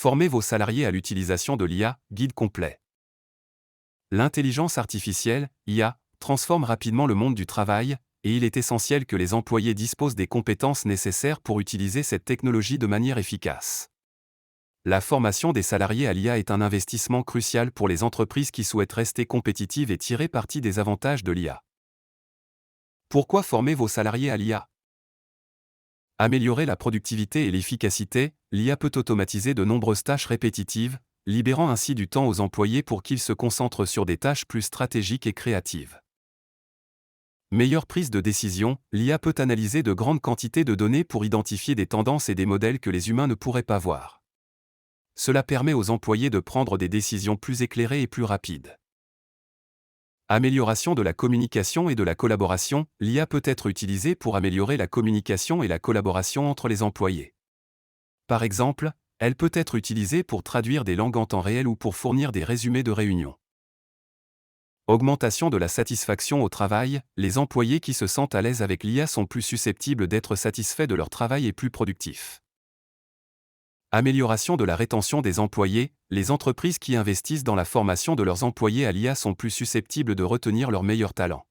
Formez vos salariés à l'utilisation de l'IA, guide complet. L'intelligence artificielle, IA, transforme rapidement le monde du travail, et il est essentiel que les employés disposent des compétences nécessaires pour utiliser cette technologie de manière efficace. La formation des salariés à l'IA est un investissement crucial pour les entreprises qui souhaitent rester compétitives et tirer parti des avantages de l'IA. Pourquoi former vos salariés à l'IA ? Améliorer la productivité et l'efficacité, l'IA peut automatiser de nombreuses tâches répétitives, libérant ainsi du temps aux employés pour qu'ils se concentrent sur des tâches plus stratégiques et créatives. Meilleure prise de décision, l'IA peut analyser de grandes quantités de données pour identifier des tendances et des modèles que les humains ne pourraient pas voir. Cela permet aux employés de prendre des décisions plus éclairées et plus rapides. Amélioration de la communication et de la collaboration, l'IA peut être utilisée pour améliorer la communication et la collaboration entre les employés. Par exemple, elle peut être utilisée pour traduire des langues en temps réel ou pour fournir des résumés de réunions. Augmentation de la satisfaction au travail, les employés qui se sentent à l'aise avec l'IA sont plus susceptibles d'être satisfaits de leur travail et plus productifs. Amélioration de la rétention des employés, les entreprises qui investissent dans la formation de leurs employés à l'IA sont plus susceptibles de retenir leurs meilleurs talents.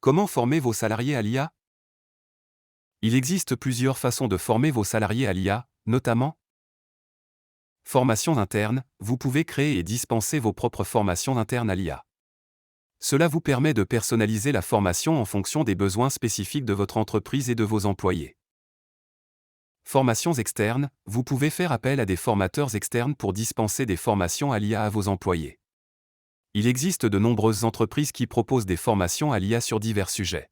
Comment former vos salariés à l'IA ? Il existe plusieurs façons de former vos salariés à l'IA, notamment formation interne, vous pouvez créer et dispenser vos propres formations internes à l'IA. Cela vous permet de personnaliser la formation en fonction des besoins spécifiques de votre entreprise et de vos employés. Formations externes, vous pouvez faire appel à des formateurs externes pour dispenser des formations à l'IA à vos employés. Il existe de nombreuses entreprises qui proposent des formations à l'IA sur divers sujets.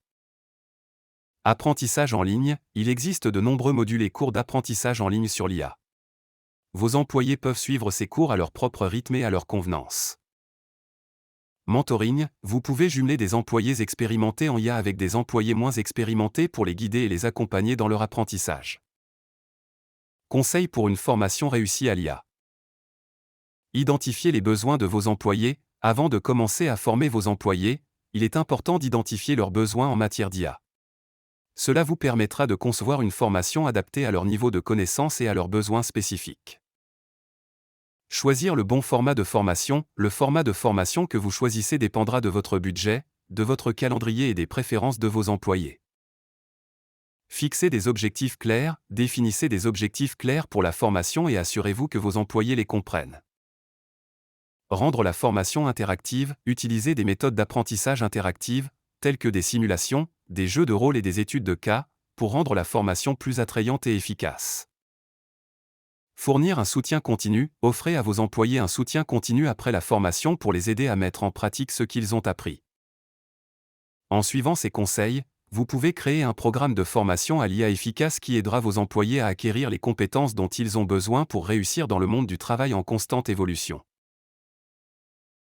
Apprentissage en ligne, il existe de nombreux modules et cours d'apprentissage en ligne sur l'IA. Vos employés peuvent suivre ces cours à leur propre rythme et à leur convenance. Mentoring, vous pouvez jumeler des employés expérimentés en IA avec des employés moins expérimentés pour les guider et les accompagner dans leur apprentissage. Conseil pour une formation réussie à l'IA. Identifiez les besoins de vos employés. Avant de commencer à former vos employés, il est important d'identifier leurs besoins en matière d'IA. Cela vous permettra de concevoir une formation adaptée à leur niveau de connaissance et à leurs besoins spécifiques. Choisir le bon format de formation. Le format de formation que vous choisissez dépendra de votre budget, de votre calendrier et des préférences de vos employés. Fixez des objectifs clairs, définissez des objectifs clairs pour la formation et assurez-vous que vos employés les comprennent. Rendre la formation interactive, utilisez des méthodes d'apprentissage interactives, telles que des simulations, des jeux de rôle et des études de cas, pour rendre la formation plus attrayante et efficace. Fournir un soutien continu, offrez à vos employés un soutien continu après la formation pour les aider à mettre en pratique ce qu'ils ont appris. En suivant ces conseils, vous pouvez créer un programme de formation à l'IA efficace qui aidera vos employés à acquérir les compétences dont ils ont besoin pour réussir dans le monde du travail en constante évolution.